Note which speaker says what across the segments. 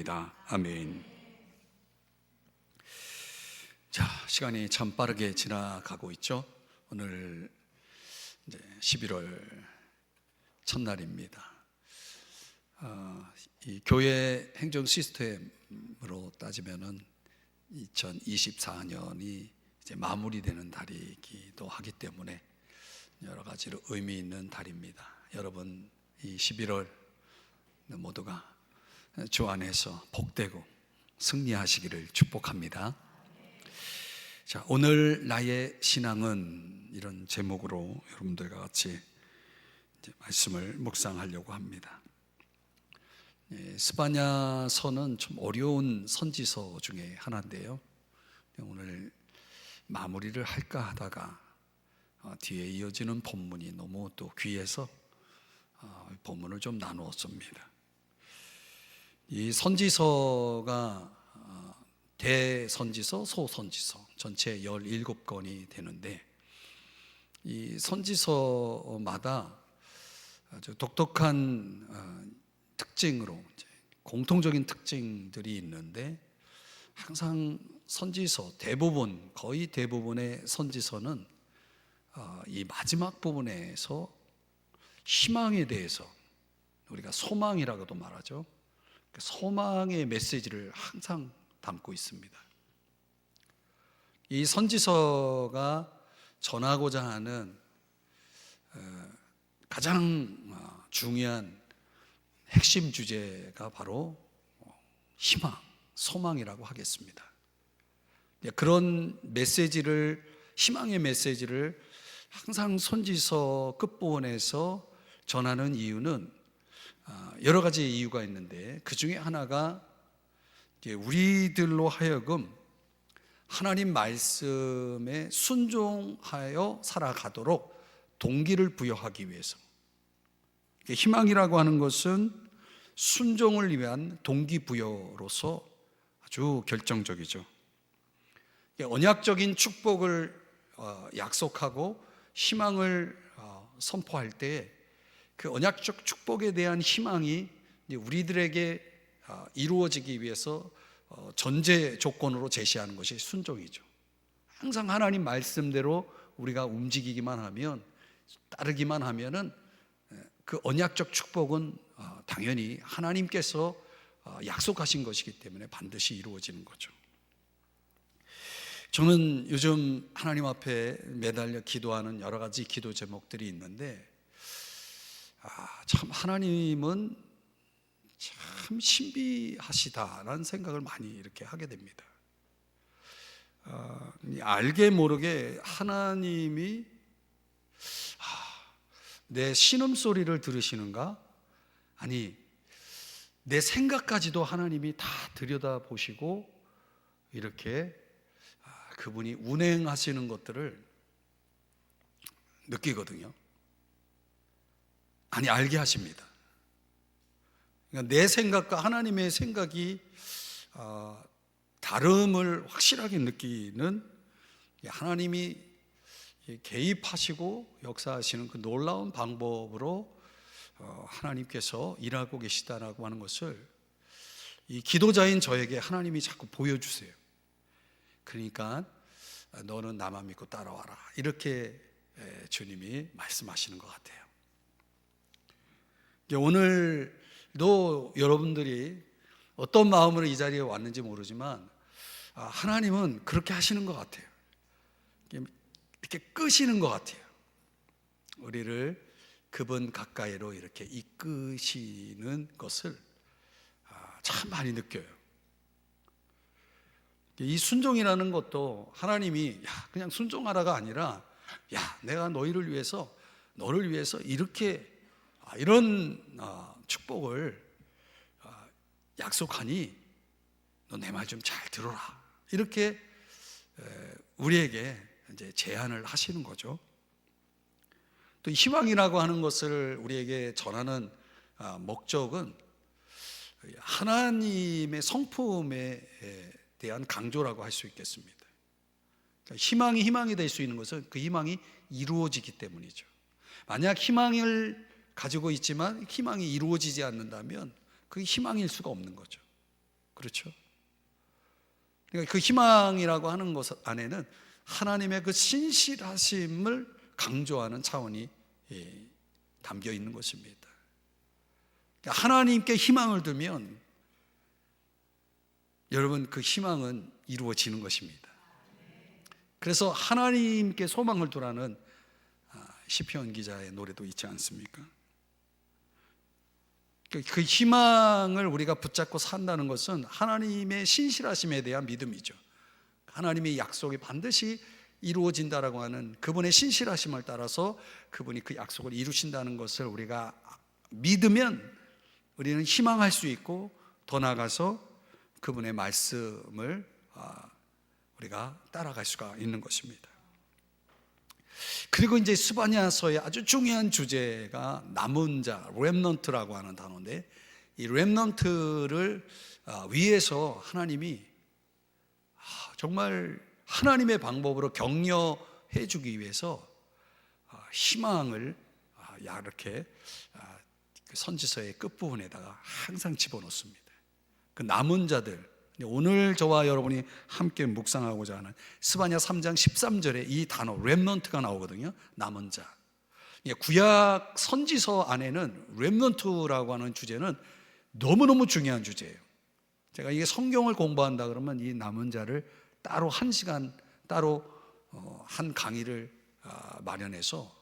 Speaker 1: 축복합니다. 아멘. 자, 시간이 참 빠르게 지나가고 있죠. 오늘 이제 11월 첫날입니다. 이 교회 행정 시스템으로 따지면은 2024년이 이제 마무리되는 달이기도 하기 때문에 여러 가지로 의미 있는 달입니다. 여러분, 이 11월 모두가 주 안에서 복되고 승리하시기를 축복합니다. 자, 오늘 나의 신앙은 이런 제목으로 여러분들과 같이 이제 말씀을 묵상하려고 합니다. 스바냐서는 좀 어려운 선지서 중에 하나인데요. 오늘 마무리를 할까 하다가 뒤에 이어지는 본문이 너무 또 귀해서 본문을 좀 나누었습니다. 이 선지서가 대선지서, 소선지서 전체 17권이 되는데, 이 선지서마다 아주 독특한 특징으로 공통적인 특징들이 있는데, 항상 선지서 대부분, 거의 대부분의 선지서는 이 마지막 부분에서 희망에 대해서, 우리가 소망이라고도 말하죠. 소망의 메시지를 항상 담고 있습니다. 이 선지서가 전하고자 하는 가장 중요한 핵심 주제가 바로 희망, 소망이라고 하겠습니다. 그런 메시지를, 희망의 메시지를 항상 선지서 끝부분에서 전하는 이유는 여러 가지 이유가 있는데, 그 중에 하나가 우리들로 하여금 하나님 말씀에 순종하여 살아가도록 동기를 부여하기 위해서. 희망이라고 하는 것은 순종을 위한 동기부여로서 아주 결정적이죠. 언약적인 축복을 약속하고 희망을 선포할 때 그 언약적 축복에 대한 희망이 우리들에게 이루어지기 위해서 전제 조건으로 제시하는 것이 순종이죠. 항상 하나님 말씀대로 우리가 움직이기만 하면, 따르기만 하면은 그 언약적 축복은 당연히 하나님께서 약속하신 것이기 때문에 반드시 이루어지는 거죠. 저는 요즘 하나님 앞에 매달려 기도하는 여러 가지 기도 제목들이 있는데, 참 하나님은 참 신비하시다라는 생각을 많이 이렇게 하게 됩니다. 알게 모르게 하나님이 내 신음소리를 들으시는가? 아니, 내 생각까지도 하나님이 다 들여다보시고 이렇게 그분이 운행하시는 것들을 느끼거든요. 아니, 알게 하십니다. 그러니까 내 생각과 하나님의 생각이 다름을 확실하게 느끼는, 하나님이 개입하시고 역사하시는 그 놀라운 방법으로 하나님께서 일하고 계시다라고 하는 것을 이 기도자인 저에게 하나님이 자꾸 보여주세요. 그러니까 너는 나만 믿고 따라와라, 이렇게 주님이 말씀하시는 것 같아요. 오늘도 여러분들이 어떤 마음으로 이 자리에 왔는지 모르지만 하나님은 그렇게 하시는 것 같아요. 이렇게 끄시는 것 같아요. 우리를 그분 가까이로 이렇게 이끄시는 것을 참 많이 느껴요. 이 순종이라는 것도 하나님이 그냥 순종하라가 아니라, 내가 너희를 위해서, 너를 위해서 이렇게 이런 축복을 약속하니 너 내 말 좀 잘 들어라, 이렇게 우리에게 이제 제안을 하시는 거죠. 또 희망이라고 하는 것을 우리에게 전하는 목적은 하나님의 성품에 대한 강조라고 할 수 있겠습니다. 희망이 될 수 있는 것은 그 희망이 이루어지기 때문이죠. 만약 희망을 가지고 있지만 희망이 이루어지지 않는다면 그게 희망일 수가 없는 거죠. 그렇죠? 그러니까 그 희망이라고 하는 것 안에는 하나님의 그 신실하심을 강조하는 차원이 담겨 있는 것입니다. 그러니까 하나님께 희망을 두면 여러분 그 희망은 이루어지는 것입니다. 그래서 하나님께 소망을 두라는 시편 기자의 노래도 있지 않습니까? 그 희망을 우리가 붙잡고 산다는 것은 하나님의 신실하심에 대한 믿음이죠. 하나님의 약속이 반드시 이루어진다라고 하는 그분의 신실하심을 따라서 그분이 그 약속을 이루신다는 것을 우리가 믿으면 우리는 희망할 수 있고 더 나아가서 그분의 말씀을 우리가 따라갈 수가 있는 것입니다. 그리고 이제 스바냐서의 아주 중요한 주제가 남은 자, 렘넌트라고 하는 단어인데, 이 렘넌트를 위해서 하나님이 정말 하나님의 방법으로 격려해 주기 위해서 희망을 이렇게 선지서의 끝부분에다가 항상 집어넣습니다. 그 남은 자들, 오늘 저와 여러분이 함께 묵상하고자 하는 스바냐 3장 13절에 이 단어 렘넌트가 나오거든요. 남은 자. 구약 선지서 안에는 렘넌트라고 하는 주제는 너무너무 중요한 주제예요. 제가 이게 성경을 공부한다 그러면 이 남은 자를 따로 한 시간, 따로 한 강의를 마련해서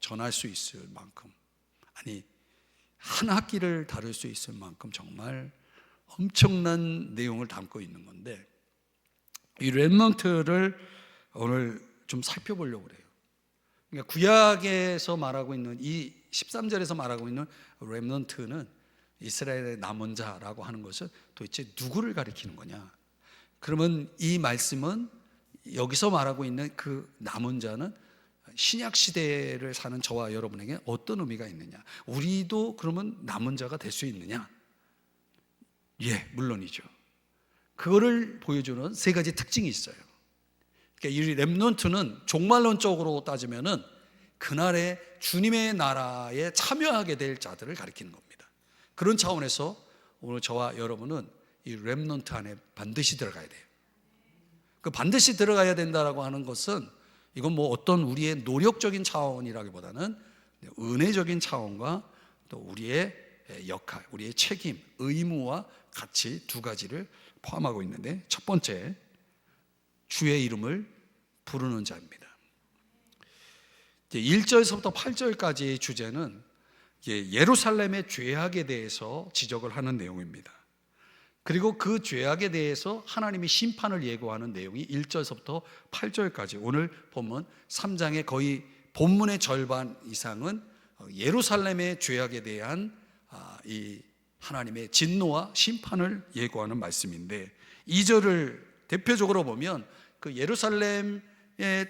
Speaker 1: 전할 수 있을 만큼, 아니 한 학기를 다룰 수 있을 만큼 정말 엄청난 내용을 담고 있는 건데, 이 렘넌트를 오늘 좀 살펴보려고 그래요. 그러니까 구약에서 말하고 있는 이 13절에서 말하고 있는 렘넌트는 이스라엘의 남은 자라고 하는 것은 도대체 누구를 가리키는 거냐? 그러면 이 말씀은 여기서 말하고 있는 그 남은 자는 신약 시대를 사는 저와 여러분에게 어떤 의미가 있느냐? 우리도 그러면 남은 자가 될 수 있느냐? 예, 물론이죠. 그거를 보여주는 세 가지 특징이 있어요. 그러니까 이 렘넌트는 종말론적으로 따지면은 그날에 주님의 나라에 참여하게 될 자들을 가리키는 겁니다. 그런 차원에서 오늘 저와 여러분은 이 렘넌트 안에 반드시 들어가야 돼요. 그 반드시 들어가야 된다라고 하는 것은 이건 뭐 어떤 우리의 노력적인 차원이라기보다는 은혜적인 차원과 또 우리의 역할, 우리의 책임, 의무와 같이 두 가지를 포함하고 있는데, 첫 번째, 주의 이름을 부르는 자입니다. 1절에서부터 8절까지의 주제는 예루살렘의 죄악에 대해서 지적을 하는 내용입니다. 그리고 그 죄악에 대해서 하나님이 심판을 예고하는 내용이 1절에서부터 8절까지, 오늘 보면 3장의 거의 본문의 절반 이상은 예루살렘의 죄악에 대한 이 하나님의 진노와 심판을 예고하는 말씀인데, 2절을 대표적으로 보면 그 예루살렘의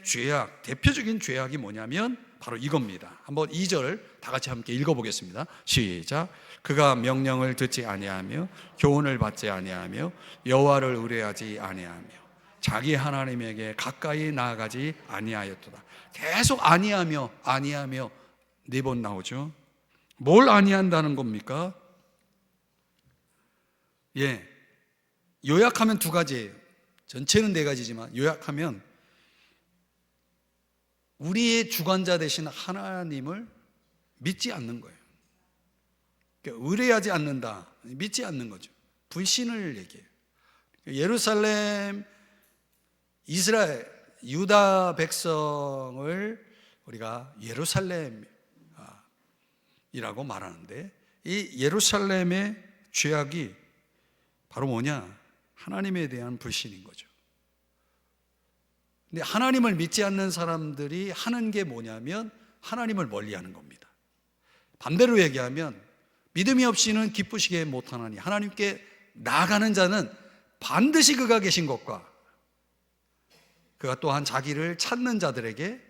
Speaker 1: 죄악, 대표적인 죄악이 뭐냐면 바로 이겁니다. 한번 2절 다 같이 함께 읽어보겠습니다. 시작. 그가 명령을 듣지 아니하며 교훈을 받지 아니하며 여호와를 의뢰하지 아니하며 자기 하나님에게 가까이 나아가지 아니하였도다. 계속 아니하며 네 번 나오죠. 뭘 아니한다는 겁니까? 예, 요약하면 두 가지예요. 전체는 네 가지지만 요약하면 우리의 주관자 되신 하나님을 믿지 않는 거예요. 그러니까 의뢰하지 않는다, 믿지 않는 거죠. 불신을 얘기해요. 예루살렘, 이스라엘, 유다 백성을 우리가 예루살렘이라고 말하는데, 이 예루살렘의 죄악이 바로 뭐냐? 하나님에 대한 불신인 거죠. 근데 하나님을 믿지 않는 사람들이 하는 게 뭐냐면 하나님을 멀리하는 겁니다. 반대로 얘기하면 믿음이 없이는 기쁘시게 못하나니, 하나님께 나아가는 자는 반드시 그가 계신 것과 그가 또한 자기를 찾는 자들에게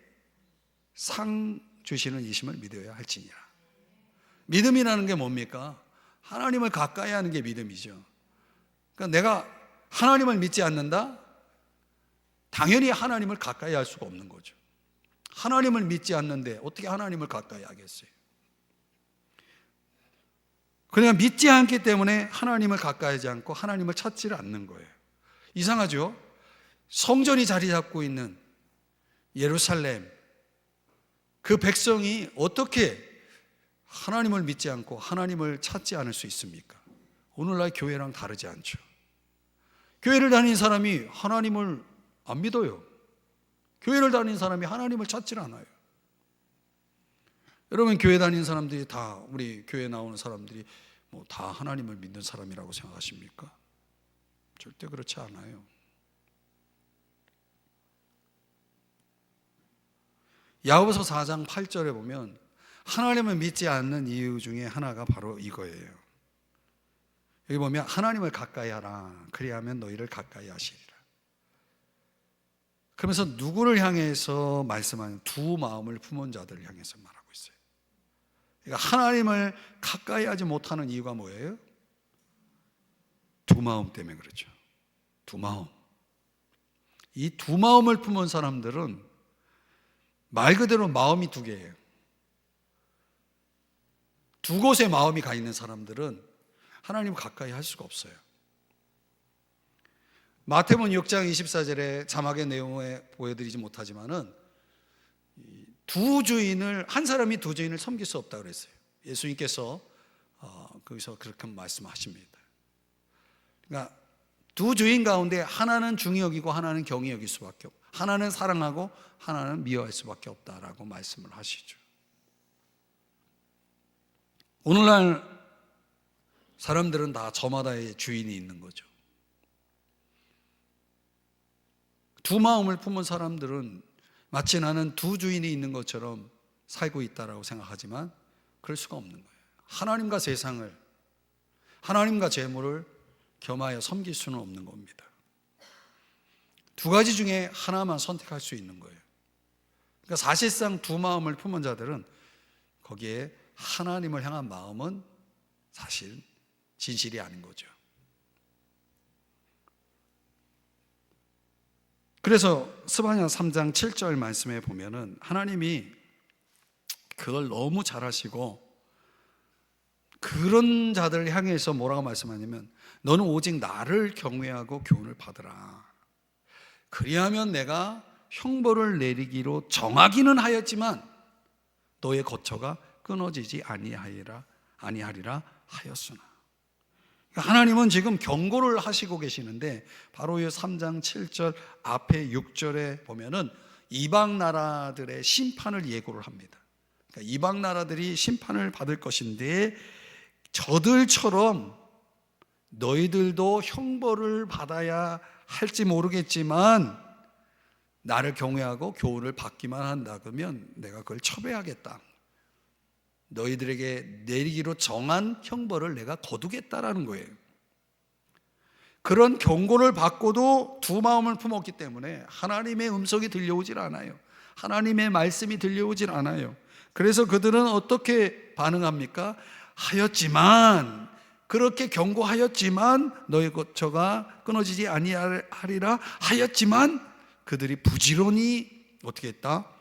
Speaker 1: 상 주시는 이심을 믿어야 할지니라. 믿음이라는 게 뭡니까? 하나님을 가까이 하는 게 믿음이죠. 그러니까 내가 하나님을 믿지 않는다? 당연히 하나님을 가까이 할 수가 없는 거죠. 하나님을 믿지 않는데 어떻게 하나님을 가까이 하겠어요? 그냥 믿지 않기 때문에 하나님을 가까이 하지 않고 하나님을 찾지를 않는 거예요. 이상하죠? 성전이 자리 잡고 있는 예루살렘, 그 백성이 어떻게 하나님을 믿지 않고 하나님을 찾지 않을 수 있습니까? 오늘날 교회랑 다르지 않죠. 교회를 다니는 사람이 하나님을 안 믿어요. 교회를 다니는 사람이 하나님을 찾질 않아요. 여러분, 교회 다니는 사람들이 다, 우리 교회 나오는 사람들이 뭐 다 하나님을 믿는 사람이라고 생각하십니까? 절대 그렇지 않아요. 야고보서 4장 8절에 보면 하나님을 믿지 않는 이유 중에 하나가 바로 이거예요. 여기 보면 하나님을 가까이 하라, 그리하면 너희를 가까이 하시리라. 그러면서 누구를 향해서 말씀하는, 두 마음을 품은 자들을 향해서 말하고 있어요. 그러니까 하나님을 가까이 하지 못하는 이유가 뭐예요? 두 마음 때문에 그렇죠. 두 마음. 이 두 마음을 품은 사람들은 말 그대로 마음이 두 개예요. 두 곳에 마음이 가 있는 사람들은 하나님 가까이 할 수가 없어요. 마태복음 6장 24절에 자막의 내용에 보여드리지 못하지만은 두 주인을, 한 사람이 두 주인을 섬길 수 없다고 그랬어요. 예수님께서 거기서 그렇게 말씀하십니다. 그러니까 두 주인 가운데 하나는 중히 여기고 하나는 경히 여길 수밖에 없고, 하나는 사랑하고 하나는 미워할 수밖에 없다라고 말씀을 하시죠. 오늘날 사람들은 다 저마다의 주인이 있는 거죠. 두 마음을 품은 사람들은 마치 나는 두 주인이 있는 것처럼 살고 있다라고 생각하지만 그럴 수가 없는 거예요. 하나님과 세상을, 하나님과 재물을 겸하여 섬길 수는 없는 겁니다. 두 가지 중에 하나만 선택할 수 있는 거예요. 그러니까 사실상 두 마음을 품은 자들은 거기에 하나님을 향한 마음은 사실 진실이 아닌 거죠. 그래서 스바냐 3장 7절 말씀에 보면은 하나님이 그걸 너무 잘하시고 그런 자들을 향해서 뭐라고 말씀하냐면 너는 오직 나를 경외하고 교훈을 받으라. 그리하면 내가 형벌을 내리기로 정하기는 하였지만 너의 거처가 끊어지지 아니하리라 하였으나. 하나님은 지금 경고를 하시고 계시는데 바로 이 3장 7절 앞에 6절에 보면은 이방 나라들의 심판을 예고를 합니다. 그러니까 이방 나라들이 심판을 받을 것인데 저들처럼 너희들도 형벌을 받아야 할지 모르겠지만 나를 경외하고 교훈을 받기만 한다 그러면 내가 그걸 처배하겠다. 너희들에게 내리기로 정한 형벌을 내가 거두겠다라는 거예요. 그런 경고를 받고도 두 마음을 품었기 때문에 하나님의 음성이 들려오질 않아요. 하나님의 말씀이 들려오질 않아요. 그래서 그들은 어떻게 반응합니까? 하였지만, 그렇게 경고하였지만 너희 거처가 끊어지지 아니하리라 하였지만 그들이 부지런히 어떻게 했다?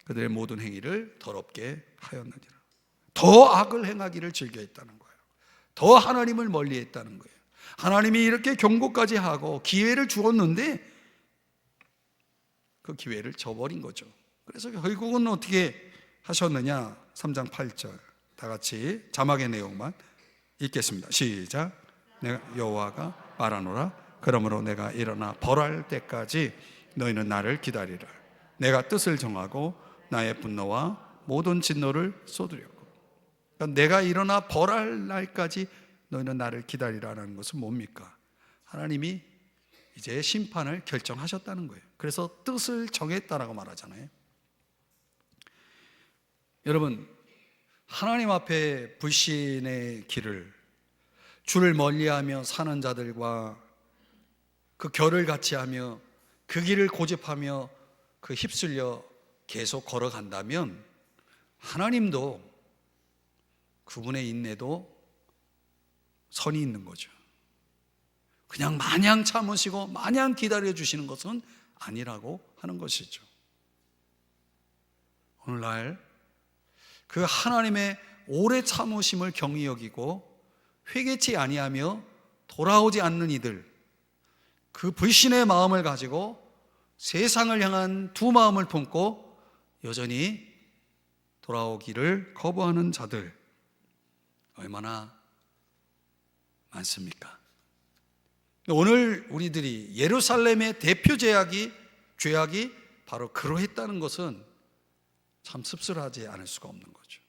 Speaker 1: 그들의 모든 행위를 더럽게 하였느니라. 더 악을 행하기를 즐겨했다는 거예요. 더 하나님을 멀리했다는 거예요. 하나님이 이렇게 경고까지 하고 기회를 주었는데 그 기회를 저버린 거죠. 그래서 결국은 어떻게 하셨느냐? 3장 8절 다 같이 자막의 내용만 읽겠습니다. 시작. 내가 여호와가 말하노라. 그러므로 내가 일어나 벌할 때까지 너희는 나를 기다리라. 내가 뜻을 정하고 나의 분노와 모든 진노를 쏟으려고. 그러니까 내가 일어나 벌할 날까지 너희는 나를 기다리라는 것은 뭡니까? 하나님이 이제 심판을 결정하셨다는 거예요. 그래서 뜻을 정했다라고 말하잖아요. 여러분, 하나님 앞에 불신의 길을, 주를 멀리하며 사는 자들과 그 결을 같이 하며 그 길을 고집하며 그 휩쓸려 계속 걸어간다면 하나님도 그분의 인내도 선이 있는 거죠. 그냥 마냥 참으시고 마냥 기다려 주시는 것은 아니라고 하는 것이죠. 오늘날 그 하나님의 오래 참으심을 경히 여기고 회개치 아니하며 돌아오지 않는 이들, 그 불신의 마음을 가지고 세상을 향한 두 마음을 품고 여전히 돌아오기를 거부하는 자들 얼마나 많습니까? 오늘 우리들이 예루살렘의 대표 죄악이 바로 그러했다는 것은 참 씁쓸하지 않을 수가 없는 거죠.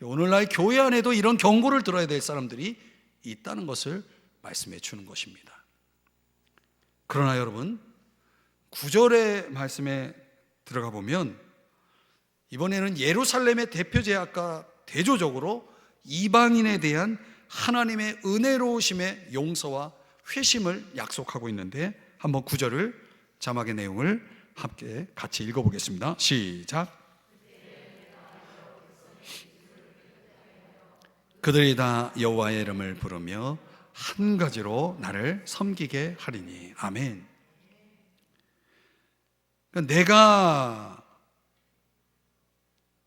Speaker 1: 오늘날 교회 안에도 이런 경고를 들어야 될 사람들이 있다는 것을 말씀해 주는 것입니다. 그러나 여러분, 9절의 말씀에 들어가 보면 이번에는 예루살렘의 대표 죄악과 대조적으로 이방인에 대한 하나님의 은혜로우심의 용서와 회심을 약속하고 있는데, 한번 9절을 자막의 내용을 함께 같이 읽어보겠습니다. 시작. 그들이 다 여호와의 이름을 부르며 한 가지로 나를 섬기게 하리니. 아멘. 그러니까 내가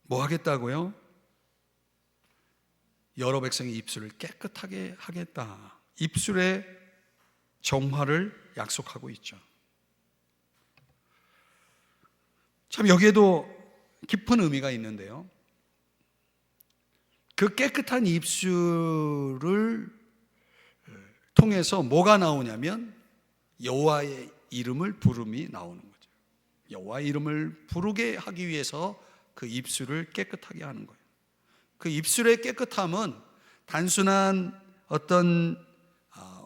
Speaker 1: 뭐 하겠다고요? 여러 백성의 입술을 깨끗하게 하겠다. 입술의 정화를 약속하고 있죠. 참 여기에도 깊은 의미가 있는데요, 그 깨끗한 입술을 통해서 뭐가 나오냐면 여호와의 이름을 부름이 나오는 거죠. 여호와의 이름을 부르게 하기 위해서 그 입술을 깨끗하게 하는 거예요. 그 입술의 깨끗함은 단순한 어떤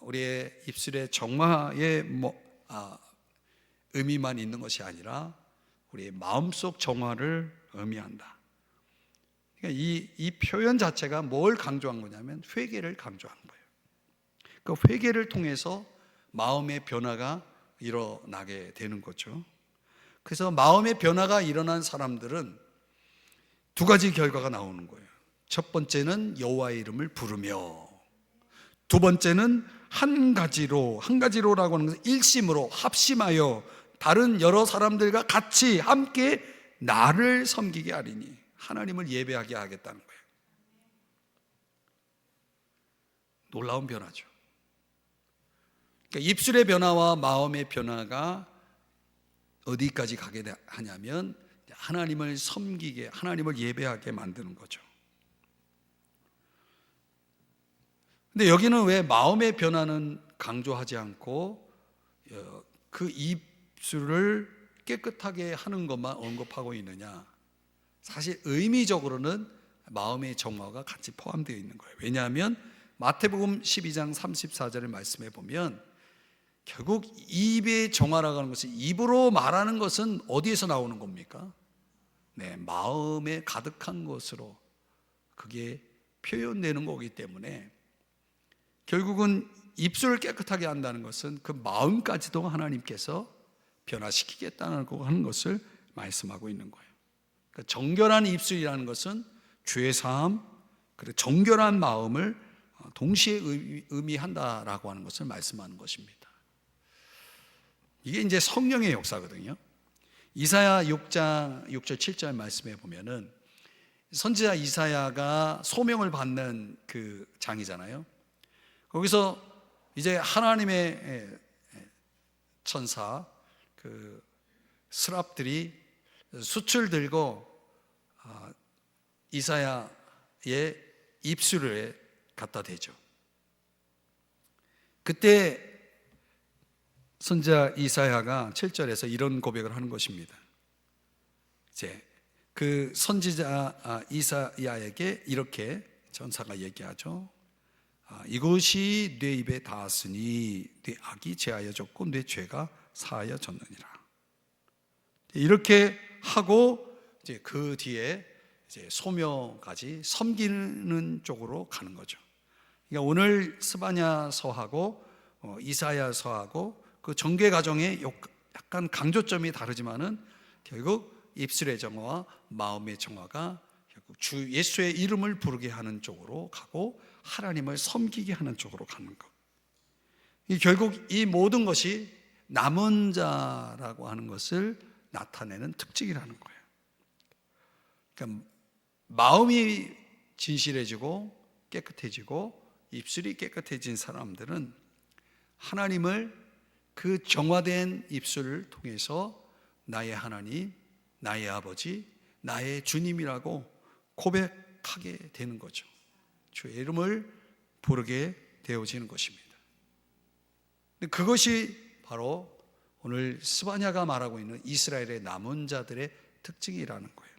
Speaker 1: 우리의 입술의 정화의 의미만 있는 것이 아니라 우리의 마음속 정화를 의미한다. 그러니까 이 표현 자체가 뭘 강조한 거냐면 회개를 강조한 거예요. 그 회개를 통해서 마음의 변화가 일어나게 되는 거죠. 그래서 마음의 변화가 일어난 사람들은 두 가지 결과가 나오는 거예요. 첫 번째는 여호와의 이름을 부르며, 두 번째는 한 가지로라고 하는 것은 일심으로 합심하여 다른 여러 사람들과 같이 함께 나를 섬기게 하리니, 하나님을 예배하게 하겠다는 거예요. 놀라운 변화죠. 그러니까 입술의 변화와 마음의 변화가 어디까지 가게 하냐면 하나님을 섬기게, 하나님을 예배하게 만드는 거죠. 근데 여기는 왜 마음의 변화는 강조하지 않고 그 입술을 깨끗하게 하는 것만 언급하고 있느냐? 사실 의미적으로는 마음의 정화가 같이 포함되어 있는 거예요. 왜냐하면 마태복음 12장 34절의 말씀에 보면 결국 입의 정화라고 하는 것은, 입으로 말하는 것은 어디에서 나오는 겁니까? 네, 마음에 가득한 것으로 그게 표현되는 거기 때문에 결국은 입술을 깨끗하게 한다는 것은 그 마음까지도 하나님께서 변화시키겠다고 하는 것을 말씀하고 있는 거예요. 그러니까 정결한 입술이라는 것은 죄 사함, 그리고 정결한 마음을 동시에 의미한다라고 하는 것을 말씀하는 것입니다. 이게 이제 성령의 역사거든요. 이사야 6장 6절 7절 말씀에 보면은 선지자 이사야가 소명을 받는 그 장이잖아요. 거기서 이제 하나님의 천사 그 스랍들이 숯을 들고 이사야의 입술에 갖다 대죠. 그때 선지자 이사야가 7절에서 이런 고백을 하는 것입니다. 이제 그 선지자 이사야에게 이렇게 천사가 얘기하죠. 이것이 내 입에 닿았으니 내 악이 제하여졌고 내 죄가 사하여졌느니라. 이렇게 하고 이제 그 뒤에 이제 소명까지 섬기는 쪽으로 가는 거죠. 그러니까 오늘 스바냐서하고 이사야서하고 그 전개 과정에 약간 강조점이 다르지만은 결국 입술의 정화와 마음의 정화가 결국 주 예수의 이름을 부르게 하는 쪽으로 가고 하나님을 섬기게 하는 쪽으로 가는 것. 결국 이 모든 것이 남은 자라고 하는 것을 나타내는 특징이라는 거예요. 그러니까 마음이 진실해지고 깨끗해지고 입술이 깨끗해진 사람들은 하나님을 그 정화된 입술을 통해서 나의 하나님, 나의 아버지, 나의 주님이라고 고백하게 되는 거죠. 주의 이름을 부르게 되어지는 것입니다. 그것이 바로 오늘 스바냐가 말하고 있는 이스라엘의 남은 자들의 특징이라는 거예요.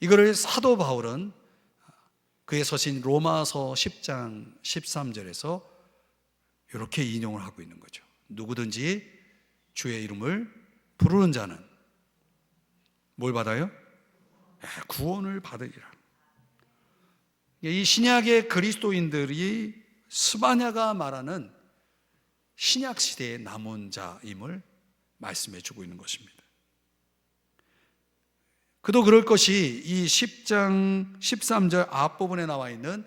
Speaker 1: 이거를 사도 바울은 그의 서신 로마서 10장 13절에서 이렇게 인용을 하고 있는 거죠. 누구든지 주의 이름을 부르는 자는 뭘 받아요? 구원을 받으리라. 이 신약의 그리스도인들이 스바냐가 말하는 신약 시대의 남은 자임을 말씀해 주고 있는 것입니다. 그도 그럴 것이 이 10장 13절 앞부분에 나와 있는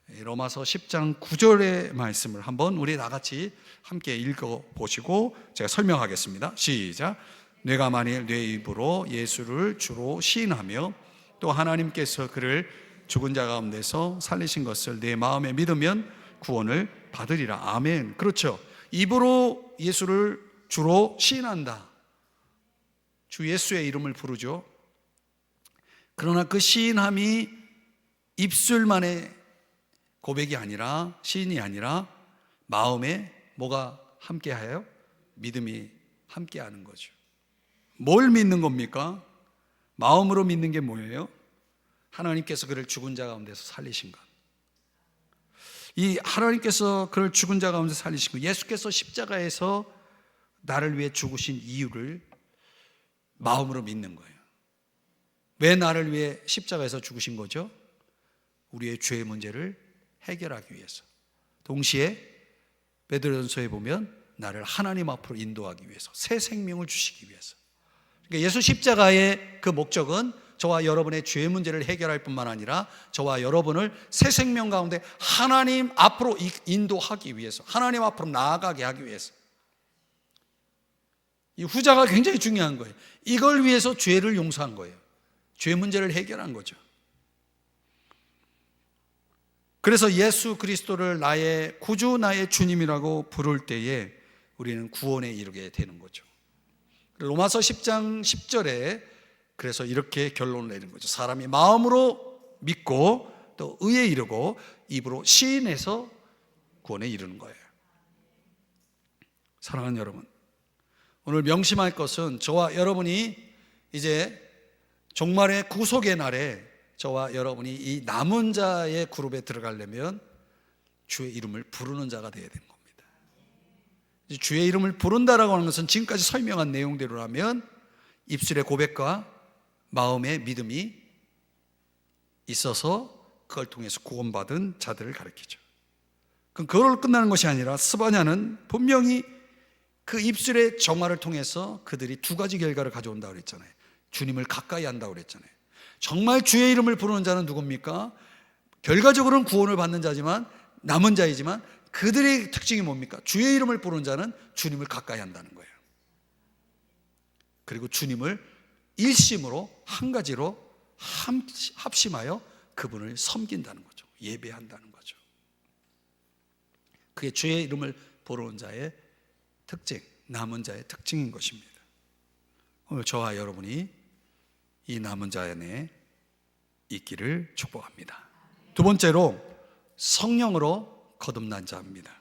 Speaker 1: 로마서 10장 9절의 말씀을 한번 우리 나같이 함께 읽어보시고 제가 설명하겠습니다. 시작. 내가 만일 내 입으로 예수를 주로 시인하며 또 하나님께서 그를 죽은 자 가운데서 살리신 것을 내 마음에 믿으면 구원을 받으리라. 아멘. 그렇죠. 입으로 예수를 주로 시인한다. 주 예수의 이름을 부르죠. 그러나 그 시인함이 입술만의 고백이 아니라, 시인이 아니라 마음에 뭐가 함께하여? 믿음이 함께하는 거죠. 뭘 믿는 겁니까? 마음으로 믿는 게 뭐예요? 하나님께서 그를 죽은 자 가운데서 살리신 것. 이 하나님께서 그를 죽은 자 가운데 살리신 것, 예수께서 십자가에서 나를 위해 죽으신 이유를 마음으로 믿는 거예요. 왜 나를 위해 십자가에서 죽으신 거죠? 우리의 죄의 문제를 해결하기 위해서. 동시에 베드로전서에 보면 나를 하나님 앞으로 인도하기 위해서, 새 생명을 주시기 위해서. 그러니까 예수 십자가의 그 목적은 저와 여러분의 죄의 문제를 해결할 뿐만 아니라 저와 여러분을 새 생명 가운데 하나님 앞으로 인도하기 위해서, 하나님 앞으로 나아가게 하기 위해서. 이 후자가 굉장히 중요한 거예요. 이걸 위해서 죄를 용서한 거예요. 죄 문제를 해결한 거죠. 그래서 예수 그리스도를 나의 구주, 나의 주님이라고 부를 때에 우리는 구원에 이르게 되는 거죠. 로마서 10장 10절에 그래서 이렇게 결론을 내린 거죠. 사람이 마음으로 믿고 또 의에 이르고 입으로 시인해서 구원에 이르는 거예요. 사랑하는 여러분, 오늘 명심할 것은 저와 여러분이 이제 종말의 구속의 날에 저와 여러분이 이 남은 자의 그룹에 들어가려면 주의 이름을 부르는 자가 되어야 되는 겁니다. 주의 이름을 부른다라고 하는 것은 지금까지 설명한 내용대로라면 입술의 고백과 마음의 믿음이 있어서 그걸 통해서 구원받은 자들을 가리키죠. 그럼 그걸로 끝나는 것이 아니라 스바냐는 분명히 그 입술의 정화를 통해서 그들이 두 가지 결과를 가져온다고 그랬잖아요. 주님을 가까이 한다고 그랬잖아요. 정말 주의 이름을 부르는 자는 누굽니까? 결과적으로는 구원을 받는 자지만, 남은 자이지만 그들의 특징이 뭡니까? 주의 이름을 부르는 자는 주님을 가까이 한다는 거예요. 그리고 주님을 일심으로 한 가지로 합심하여 그분을 섬긴다는 거죠. 예배한다는 거죠. 그게 주의 이름을 부르는 자의 특징, 남은 자의 특징인 것입니다. 오늘 저와 여러분이 이 남은 자 안에 있기를 축복합니다. 두 번째로 성령으로 거듭난 자입니다.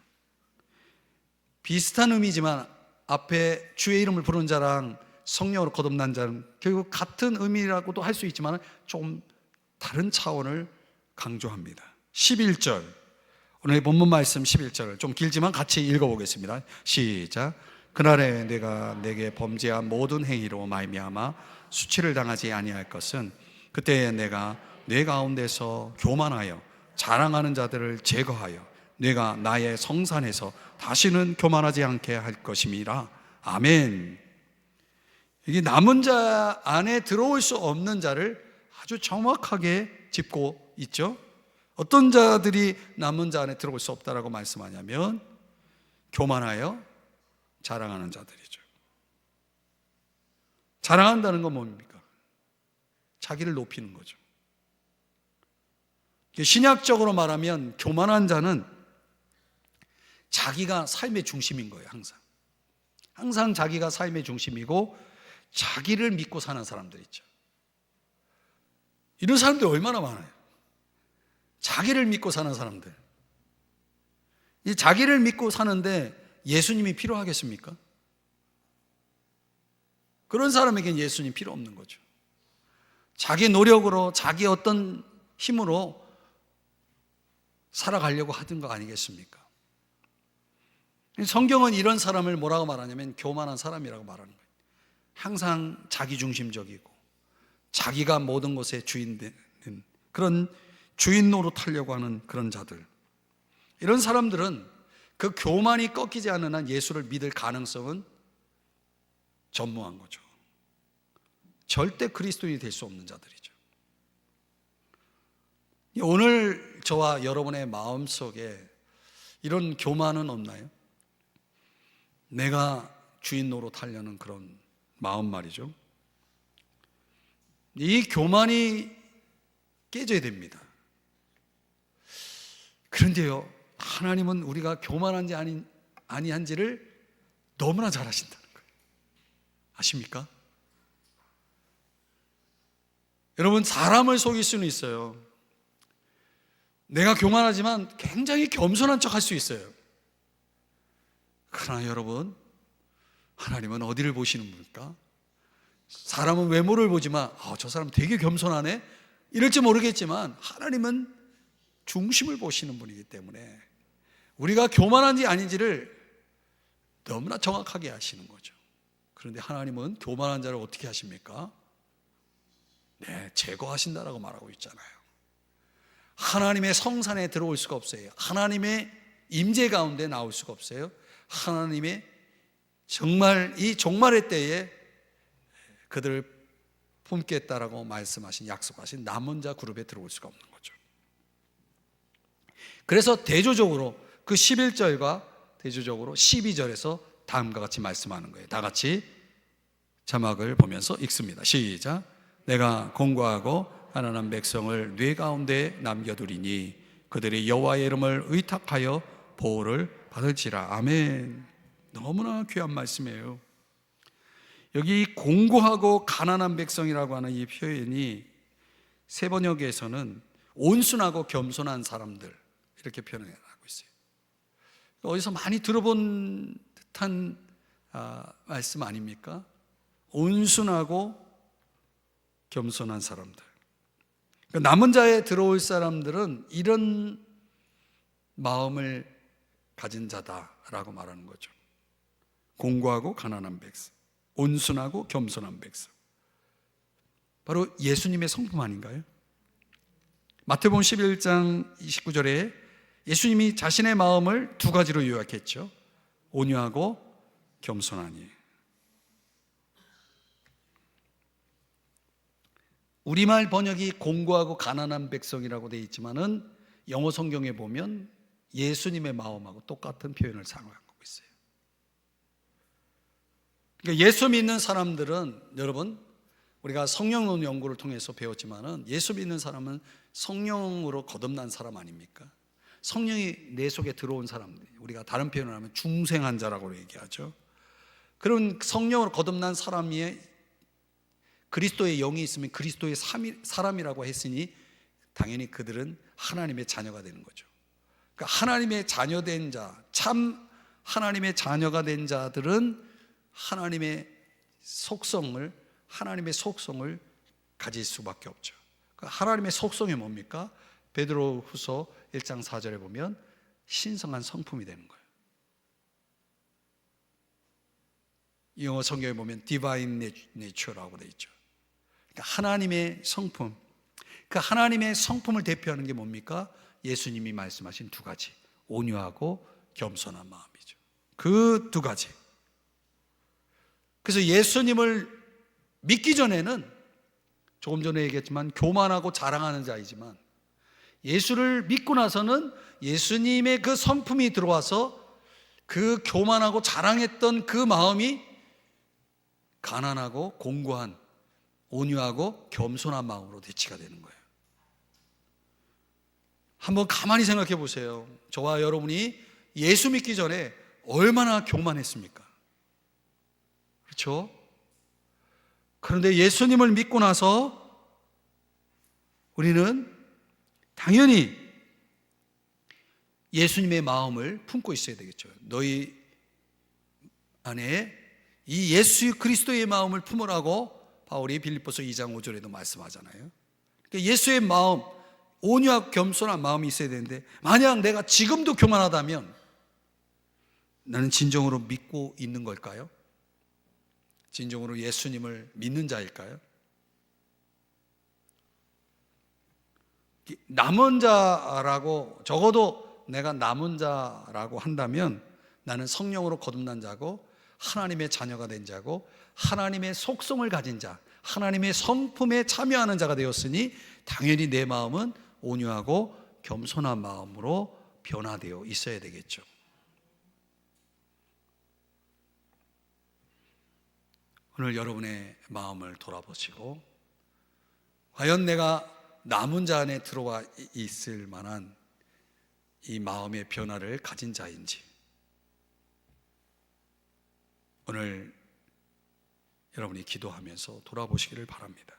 Speaker 1: 비슷한 의미지만 앞에 주의 이름을 부르는 자랑 성령으로 거듭난 자는 결국 같은 의미라고도 할 수 있지만 좀 다른 차원을 강조합니다. 11절, 오늘 본문 말씀 11절을 좀 길지만 같이 읽어보겠습니다. 시작. 그날에 내가 내게 범죄한 모든 행위로 말미암아 수치를 당하지 아니할 것은 그때에 내가 내 가운데서 교만하여 자랑하는 자들을 제거하여 내가 나의 성산에서 다시는 교만하지 않게 할 것임이라. 아멘. 이게 남은 자 안에 들어올 수 없는 자를 아주 정확하게 짚고 있죠. 어떤 자들이 남은 자 안에 들어올 수 없다라고 말씀하냐면 교만하여 자랑하는 자들이죠. 자랑한다는 건 뭡니까? 자기를 높이는 거죠. 신약적으로 말하면 교만한 자는 자기가 삶의 중심인 거예요. 항상 자기가 삶의 중심이고 자기를 믿고 사는 사람들 있죠. 이런 사람들 얼마나 많아요. 자기를 믿고 사는 사람들. 이 자기를 믿고 사는데 예수님이 필요하겠습니까? 그런 사람에겐 예수님 필요 없는 거죠. 자기 노력으로, 자기 어떤 힘으로 살아가려고 하던 거 아니겠습니까? 성경은 이런 사람을 뭐라고 말하냐면 교만한 사람이라고 말하는 거예요. 항상 자기중심적이고 자기가 모든 것의 주인 되는 그런 주인 노릇하려고 하는 그런 자들. 이런 사람들은 그 교만이 꺾이지 않는 한 예수를 믿을 가능성은 전무한 거죠. 절대 그리스도인이 될 수 없는 자들이죠. 오늘 저와 여러분의 마음속에 이런 교만은 없나요? 내가 주인 노릇하려는 그런 마음 말이죠. 이 교만이 깨져야 됩니다. 그런데요, 하나님은 우리가 교만한지 아니한지를 너무나 잘 아신다는 거예요. 아십니까? 여러분, 사람을 속일 수는 있어요. 내가 교만하지만 굉장히 겸손한 척 할 수 있어요. 그러나 여러분, 하나님은 어디를 보시는 분일까? 사람은 외모를 보지만 저 사람 되게 겸손하네? 이럴지 모르겠지만 하나님은 중심을 보시는 분이기 때문에 우리가 교만한지 아닌지를 너무나 정확하게 아시는 거죠. 그런데 하나님은 교만한 자를 어떻게 하십니까? 네, 제거하신다라고 말하고 있잖아요. 하나님의 성산에 들어올 수가 없어요. 하나님의 임재 가운데 나올 수가 없어요. 하나님의 정말 이 종말의 때에 그들을 품겠다라고 말씀하신, 약속하신 남은 자 그룹에 들어올 수가 없는 거죠. 그래서 대조적으로 그 11절과 대조적으로 12절에서 다음과 같이 말씀하는 거예요. 다 같이 자막을 보면서 읽습니다. 시작. 내가 공고하고 가난한 백성을 뇌 가운데 남겨두리니 그들이 여호와의 이름을 의탁하여 보호를 받을지라. 아멘. 너무나 귀한 말씀이에요. 여기 공고하고 가난한 백성이라고 하는 이 표현이 세 번역에서는 온순하고 겸손한 사람들 이렇게 표현하고 있어요. 어디서 많이 들어본 듯한 말씀 아닙니까? 온순하고 겸손한 사람들. 남은 자에 들어올 사람들은 이런 마음을 가진 자다라고 말하는 거죠. 공고하고 가난한 백성, 온순하고 겸손한 백성. 바로 예수님의 성품 아닌가요? 마태복음 11장 29절에 예수님이 자신의 마음을 두 가지로 요약했죠. 온유하고 겸손하니. 우리말 번역이 공고하고 가난한 백성이라고 되어 있지만은 영어 성경에 보면 예수님의 마음하고 똑같은 표현을 사용하고 있어요. 그러니까 예수 믿는 사람들은, 여러분, 우리가 성령론 연구를 통해서 배웠지만은 예수 믿는 사람은 성령으로 거듭난 사람 아닙니까? 성령이 내 속에 들어온 사람들, 우리가 다른 표현을 하면 중생한 자라고 얘기하죠. 그런 성령으로 거듭난 사람이 그리스도의 영이 있으면 그리스도의 사람이라고 했으니 당연히 그들은 하나님의 자녀가 되는 거죠. 그러니까 하나님의 자녀된 자, 참 하나님의 자녀가 된 자들은 하나님의 속성을 가질 수밖에 없죠. 하나님의 속성이 뭡니까? 베드로후서 1장 4절에 보면 신성한 성품이 되는 거예요. 영어 성경에 보면 Divine Nature라고 되어 있죠. 그러니까 하나님의 성품, 그 하나님의 성품을 대표하는 게 뭡니까? 예수님이 말씀하신 두 가지, 온유하고 겸손한 마음이죠. 그 두 가지. 그래서 예수님을 믿기 전에는 조금 전에 얘기했지만 교만하고 자랑하는 자이지만 예수를 믿고 나서는 예수님의 그 성품이 들어와서 그 교만하고 자랑했던 그 마음이 가난하고 공고한, 온유하고 겸손한 마음으로 대치가 되는 거예요. 한번 가만히 생각해 보세요. 저와 여러분이 예수 믿기 전에 얼마나 교만했습니까? 그렇죠? 그런데 예수님을 믿고 나서 우리는 당연히 예수님의 마음을 품고 있어야 되겠죠. 너희 안에 이 예수 그리스도의 마음을 품으라고 바울이 빌립보서 2장 5절에도 말씀하잖아요. 그러니까 예수의 마음, 온유하고 겸손한 마음이 있어야 되는데, 만약 내가 지금도 교만하다면 나는 진정으로 믿고 있는 걸까요? 진정으로 예수님을 믿는 자일까요? 남은 자라고, 적어도 내가 남은 자라고 한다면 나는 성령으로 거듭난 자고 하나님의 자녀가 된 자고 하나님의 속성을 가진 자, 하나님의 성품에 참여하는 자가 되었으니 당연히 내 마음은 온유하고 겸손한 마음으로 변화되어 있어야 되겠죠. 오늘 여러분의 마음을 돌아보시고 과연 내가 남은 자 안에 들어와 있을 만한 이 마음의 변화를 가진 자인지, 오늘 여러분이 기도하면서 돌아보시기를 바랍니다.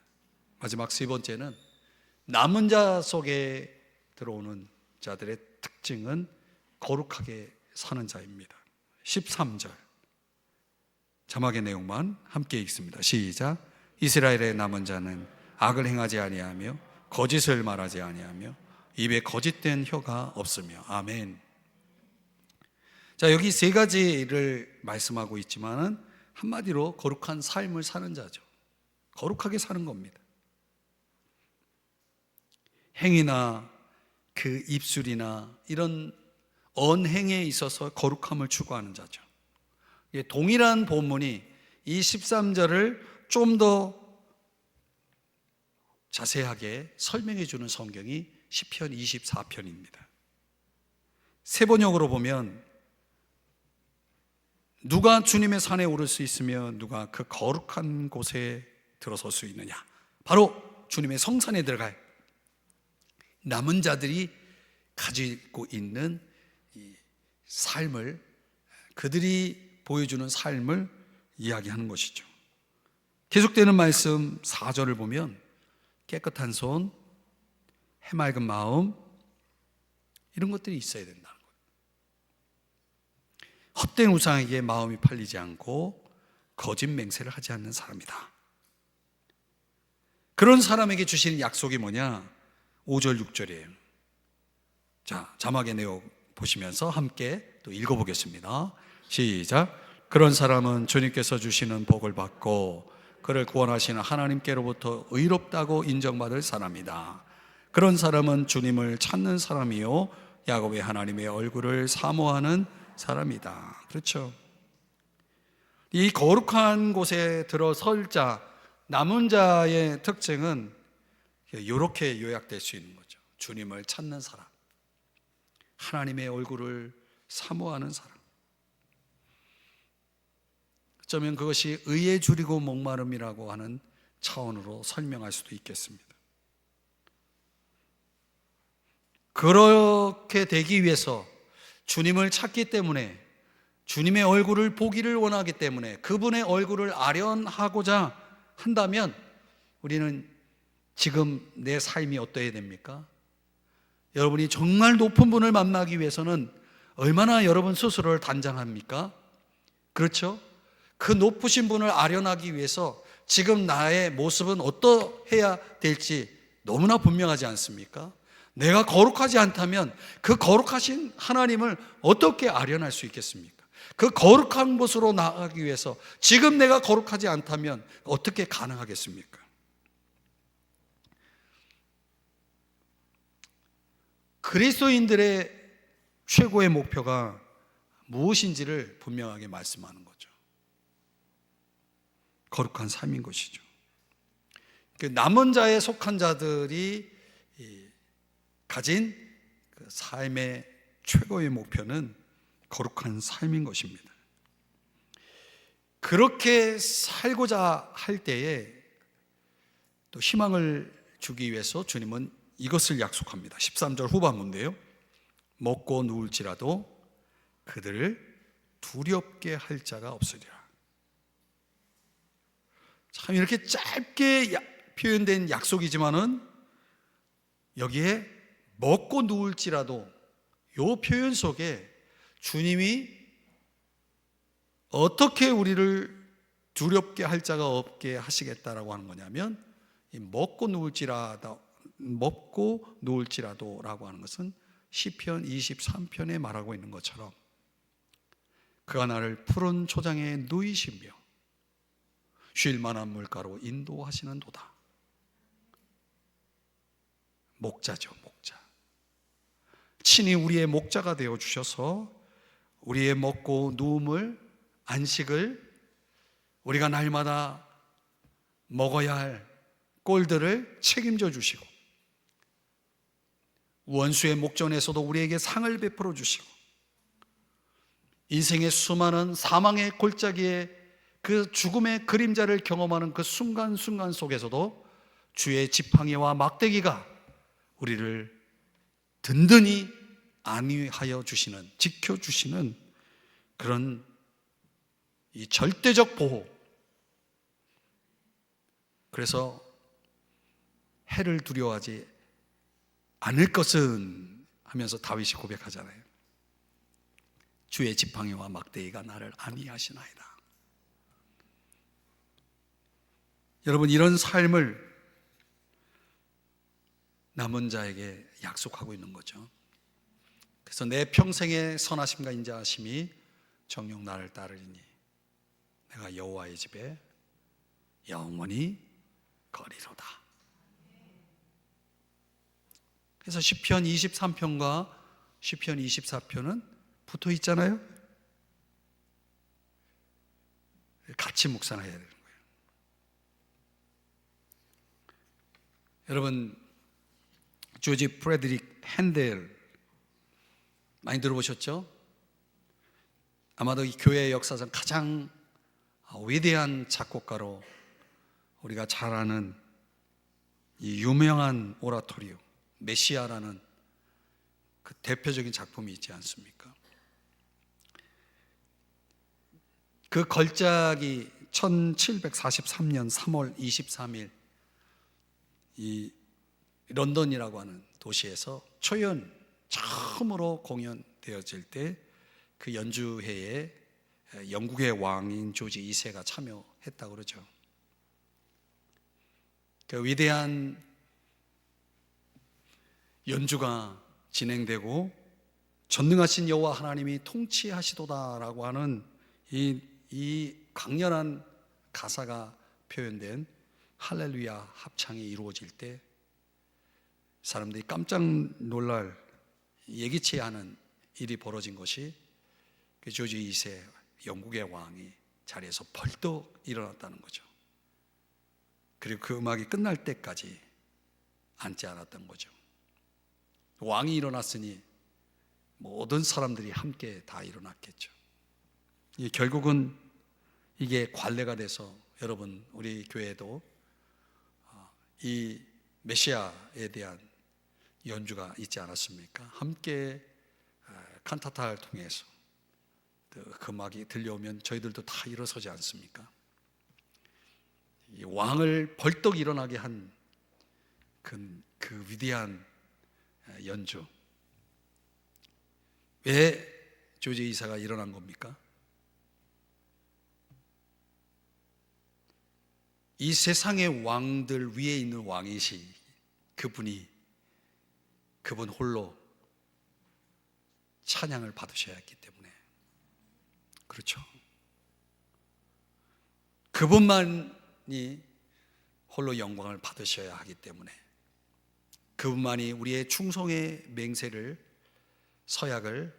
Speaker 1: 마지막 세 번째는 남은 자 속에 들어오는 자들의 특징은 거룩하게 사는 자입니다. 13절 자막의 내용만 함께 읽습니다. 시작. 이스라엘의 남은 자는 악을 행하지 아니하며 거짓을 말하지 아니하며 입에 거짓된 혀가 없으며. 아멘. 자, 여기 세 가지를 말씀하고 있지만은 한마디로 거룩한 삶을 사는 자죠. 거룩하게 사는 겁니다. 행위나 그 입술이나 이런 언행에 있어서 거룩함을 추구하는 자죠. 동일한 본문이 이 13절을 좀 더 자세하게 설명해 주는 성경이 시편 24편입니다. 세 번역으로 보면 누가 주님의 산에 오를 수 있으며 누가 그 거룩한 곳에 들어설 수 있느냐? 바로 주님의 성산에 들어갈 남은 자들이 가지고 있는 이 삶을, 그들이 보여주는 삶을 이야기하는 것이죠. 계속되는 말씀 4절을 보면 깨끗한 손, 해맑은 마음, 이런 것들이 있어야 된다는 거예요. 헛된 우상에게 마음이 팔리지 않고 거짓 맹세를 하지 않는 사람이다. 그런 사람에게 주시는 약속이 뭐냐? 5절 6절이에요. 자, 자막의 내용 보시면서 함께 또 읽어보겠습니다. 시작. 그런 사람은 주님께서 주시는 복을 받고 그를 구원하시는 하나님께로부터 의롭다고 인정받을 사람이다. 그런 사람은 주님을 찾는 사람이요 야곱의 하나님의 얼굴을 사모하는 사람이다. 그렇죠? 이 거룩한 곳에 들어설 자, 남은 자의 특징은 이렇게 요약될 수 있는 거죠. 주님을 찾는 사람, 하나님의 얼굴을 사모하는 사람. 어쩌면 그것이 의에 줄이고 목마름이라고 하는 차원으로 설명할 수도 있겠습니다. 그렇게 되기 위해서 주님을 찾기 때문에, 주님의 얼굴을 보기를 원하기 때문에, 그분의 얼굴을 아련하고자 한다면 우리는 지금 내 삶이 어떠해야 됩니까? 여러분이 정말 높은 분을 만나기 위해서는 얼마나 여러분 스스로를 단장합니까? 그렇죠? 그 높으신 분을 아련하기 위해서 지금 나의 모습은 어떠해야 될지 너무나 분명하지 않습니까? 내가 거룩하지 않다면 그 거룩하신 하나님을 어떻게 아련할 수 있겠습니까? 그 거룩한 곳으로 나아가기 위해서 지금 내가 거룩하지 않다면 어떻게 가능하겠습니까? 그리스도인들의 최고의 목표가 무엇인지를 분명하게 말씀하는 거죠. 거룩한 삶인 것이죠. 남은 자에 속한 자들이 가진 그 삶의 최고의 목표는 거룩한 삶인 것입니다. 그렇게 살고자 할 때에 또 희망을 주기 위해서 주님은 이것을 약속합니다. 13절 후반부인데요. 먹고 누울지라도 그들을 두렵게 할 자가 없으리라. 참 이렇게 짧게 표현된 약속이지만은 여기에 먹고 누울지라도 이 표현 속에 주님이 어떻게 우리를 두렵게 할 자가 없게 하시겠다라고 하는 거냐면, 이 먹고 누울지라도라고 하는 것은 시편 23편에 말하고 있는 것처럼 그가 나를 푸른 초장에 누이시며 쉴 만한 물가로 인도하시는 도다. 목자죠, 목자. 친히 우리의 목자가 되어 주셔서 우리의 먹고 누움을, 안식을, 우리가 날마다 먹어야 할 꼴들을 책임져 주시고 원수의 목전에서도 우리에게 상을 베풀어 주시고 인생의 수많은 사망의 골짜기에 그 죽음의 그림자를 경험하는 그 순간순간 속에서도 주의 지팡이와 막대기가 우리를 든든히 안위하여 주시는, 지켜주시는 그런 이 절대적 보호. 그래서 해를 두려워하지 않을 것은 하면서 다윗이 고백하잖아요. 주의 지팡이와 막대기가 나를 안위하시나이다. 여러분, 이런 삶을 남은 자에게 약속하고 있는 거죠. 그래서 내 평생의 선하심과 인자하심이 정녕 나를 따르리니 내가 여호와의 집에 영원히 거리로다. 그래서 시편 23편과 시편 24편은 붙어 있잖아요. 같이 묵상해야 되는 거예요. 여러분, 조지 프레드릭 핸델 많이 들어보셨죠? 아마도 이 교회 역사상 가장 위대한 작곡가로 우리가 잘 아는 이 유명한 오라토리오 메시아라는 그 대표적인 작품이 있지 않습니까? 그 걸작이 1743년 3월 23일 이 런던이라고 하는 도시에서 처음으로 공연되어질 때 그 연주회에 영국의 왕인 조지 2세가 참여했다고 그러죠. 그 위대한 연주가 진행되고 전능하신 여호와 하나님이 통치하시도다라고 하는 이 강렬한 가사가 표현된 할렐루야 합창이 이루어질 때 사람들이 깜짝 놀랄 예기치 않은 일이 벌어진 것이 그 조지 2세 영국의 왕이 자리에서 벌떡 일어났다는 거죠. 그리고 그 음악이 끝날 때까지 앉지 않았던 거죠. 왕이 일어났으니 모든 사람들이 함께 다 일어났겠죠. 결국은 이게 관례가 돼서 여러분, 우리 교회도 이 메시아에 대한 연주가 있지 않았습니까? 함께 칸타타를 통해서 그 음악이 들려오면 저희들도 다 일어서지 않습니까? 이 왕을 벌떡 일어나게 한 그 위대한 연주. 왜 조지 이사가 일어난 겁니까? 이 세상의 왕들 위에 있는 왕이시 그분 홀로 찬양을 받으셔야 했기 때문에. 그렇죠. 그분만이 홀로 영광을 받으셔야 하기 때문에, 그분만이 우리의 충성의 맹세를, 서약을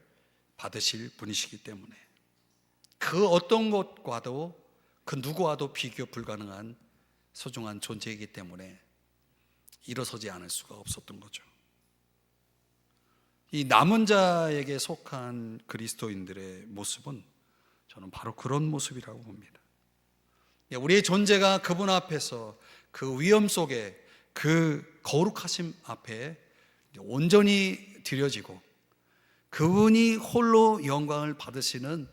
Speaker 1: 받으실 분이시기 때문에, 그 어떤 것과도 그 누구와도 비교 불가능한 소중한 존재이기 때문에 일어서지 않을 수가 없었던 거죠. 이 남은 자에게 속한 그리스도인들의 모습은 저는 바로 그런 모습이라고 봅니다. 우리의 존재가 그분 앞에서 그 위험 속에 그 거룩하심 앞에 온전히 드려지고 그분이 홀로 영광을 받으시는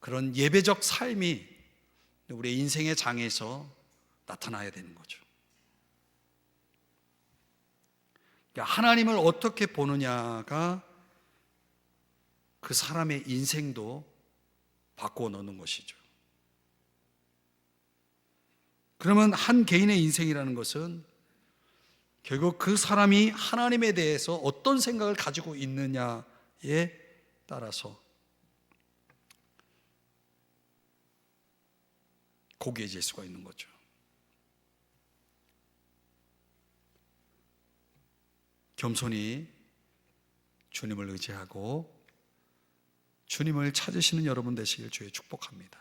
Speaker 1: 그런 예배적 삶이 우리의 인생의 장에서 나타나야 되는 거죠. 하나님을 어떻게 보느냐가 그 사람의 인생도 바꾸어 놓는 것이죠. 그러면 한 개인의 인생이라는 것은 결국 그 사람이 하나님에 대해서 어떤 생각을 가지고 있느냐에 따라서 고귀해질 수가 있는 거죠. 겸손히 주님을 의지하고 주님을 찾으시는 여러분 되시길 주의 축복합니다.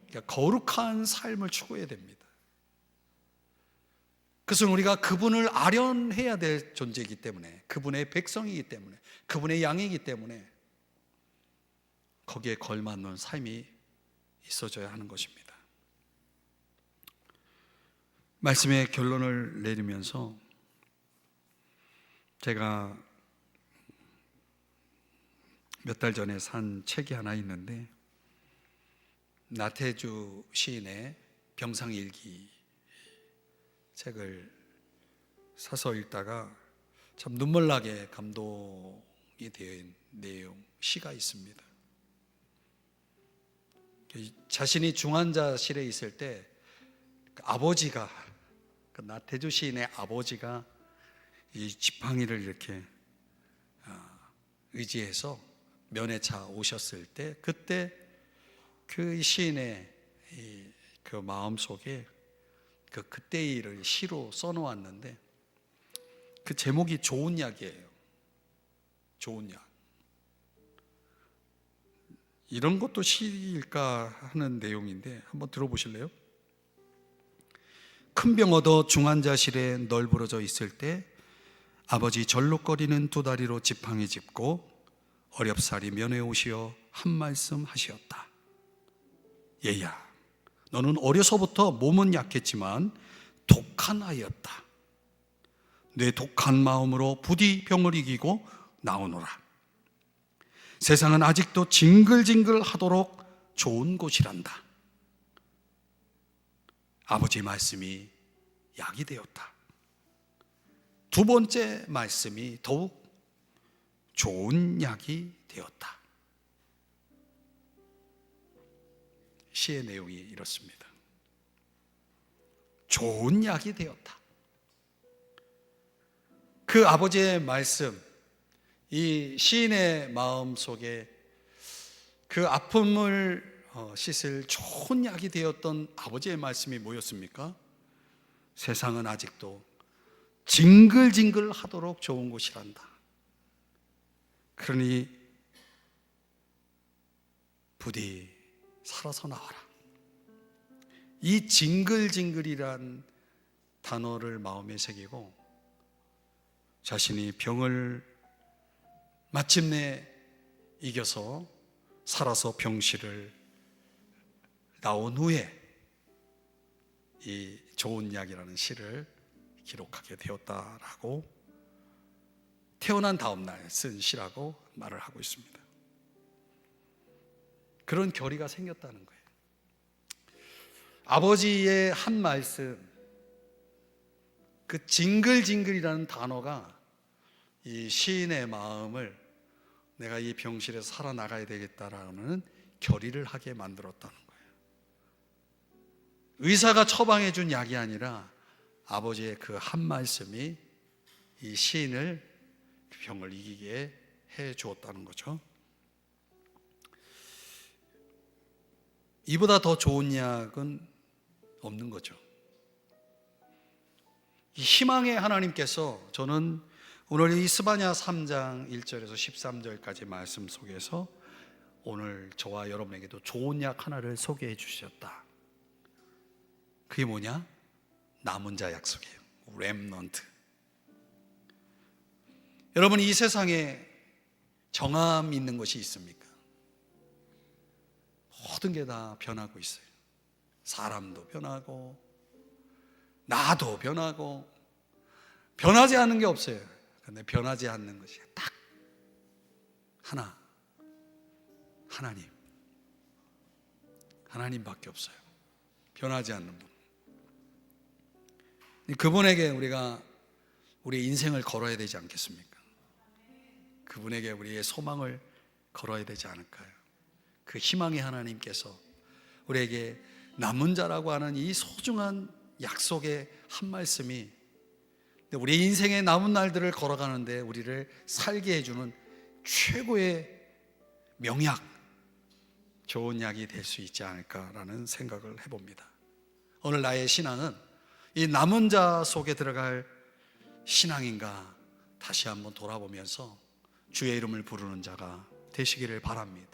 Speaker 1: 그러니까 거룩한 삶을 추구해야 됩니다. 그것은 우리가 그분을 아련해야 될 존재이기 때문에, 그분의 백성이기 때문에, 그분의 양이기 때문에 거기에 걸맞는 삶이 있어져야 하는 것입니다. 말씀의 결론을 내리면서 제가 몇 달 전에 산 책이 하나 있는데, 나태주 시인의 병상일기 책을 사서 읽다가 참 눈물나게 감동이 된 내용, 시가 있습니다. 자신이 중환자실에 있을 때 아버지가, 나태주 시인의 아버지가 이 지팡이를 이렇게 의지해서 면회차 오셨을 때, 그때 그 시인의 그 마음 속에 그때의 일을 시로 써놓았는데, 그 제목이 좋은 약이에요. 좋은 약. 이런 것도 시일까 하는 내용인데 한번 들어보실래요? 큰 병 얻어 중환자실에 널브러져 있을 때 아버지 절룩거리는 두 다리로 지팡이 짚고 어렵사리 면회 오시어 한 말씀 하시었다. 얘야, 너는 어려서부터 몸은 약했지만 독한 아이였다. 내 독한 마음으로 부디 병을 이기고 나오노라. 세상은 아직도 징글징글 하도록 좋은 곳이란다. 아버지의 말씀이 약이 되었다. 두 번째 말씀이 더욱 좋은 약이 되었다. 시의 내용이 이렇습니다. 좋은 약이 되었다. 그 아버지의 말씀, 이 시인의 마음 속에 그 아픔을 씻을 좋은 약이 되었던 아버지의 말씀이 뭐였습니까? 세상은 아직도 징글징글 하도록 좋은 곳이란다. 그러니 부디 살아서 나와라. 이 징글징글이란 단어를 마음에 새기고 자신이 병을 마침내 이겨서 살아서 병실을 나온 후에 이 좋은 약이라는 시를 기록하게 되었다라고, 태어난 다음 날 쓴 시라고 말을 하고 있습니다. 그런 결의가 생겼다는 거예요. 아버지의 한 말씀, 그 징글징글이라는 단어가 이 시인의 마음을 내가 이 병실에서 살아나가야 되겠다라는 결의를 하게 만들었다는 거예요. 의사가 처방해 준 약이 아니라 아버지의 그 한 말씀이 이 시인을 병을 이기게 해 주었다는 거죠. 이보다 더 좋은 약은 없는 거죠. 이 희망의 하나님께서, 저는 오늘 이 스바냐 3장 1절에서 13절까지 말씀 속에서 오늘 저와 여러분에게도 좋은 약 하나를 소개해 주셨다. 그게 뭐냐? 남은 자 약속이에요. 렘넌트. 여러분, 이 세상에 정함 있는 것이 있습니까? 모든 게 다 변하고 있어요. 사람도 변하고 나도 변하고 변하지 않는 게 없어요. 그런데 변하지 않는 것이 딱 하나, 하나님밖에 없어요. 변하지 않는 분. 그분에게 우리가 우리 인생을 걸어야 되지 않겠습니까? 그분에게 우리의 소망을 걸어야 되지 않을까요? 그 희망의 하나님께서 우리에게 남은 자라고 하는 이 소중한 약속의 한 말씀이 우리 인생의 남은 날들을 걸어가는데 우리를 살게 해주는 최고의 명약, 좋은 약이 될 수 있지 않을까라는 생각을 해봅니다. 오늘 나의 신앙은 이 남은 자 속에 들어갈 신앙인가 다시 한번 돌아보면서 주의 이름을 부르는 자가 되시기를 바랍니다.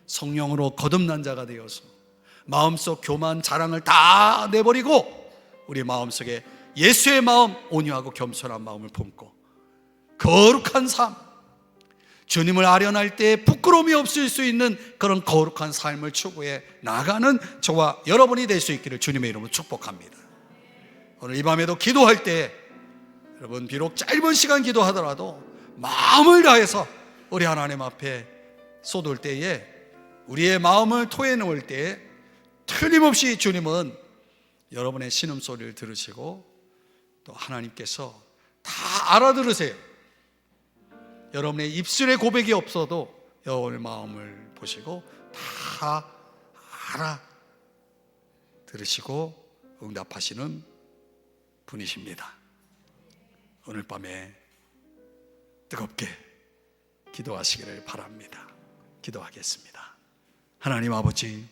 Speaker 1: 성령으로 거듭난 자가 되어서 마음속 교만 자랑을 다 내버리고 우리 마음속에 예수의 마음, 온유하고 겸손한 마음을 품고 거룩한 삶, 주님을 아련할 때 부끄러움이 없을 수 있는 그런 거룩한 삶을 추구해 나가는 저와 여러분이 될 수 있기를 주님의 이름으로 축복합니다. 오늘 이 밤에도 기도할 때 여러분 비록 짧은 시간 기도하더라도 마음을 다해서 우리 하나님 앞에 쏟을 때에 우리의 마음을 토해 놓을 때에 틀림없이 주님은 여러분의 신음소리를 들으시고 또 하나님께서 다 알아들으세요. 여러분의 입술에 고백이 없어도 여러분의 마음을 보시고 다 알아들으시고 응답하시는 분이십니다. 오늘 밤에 뜨겁게 기도하시기를 바랍니다. 기도하겠습니다. 하나님 아버지,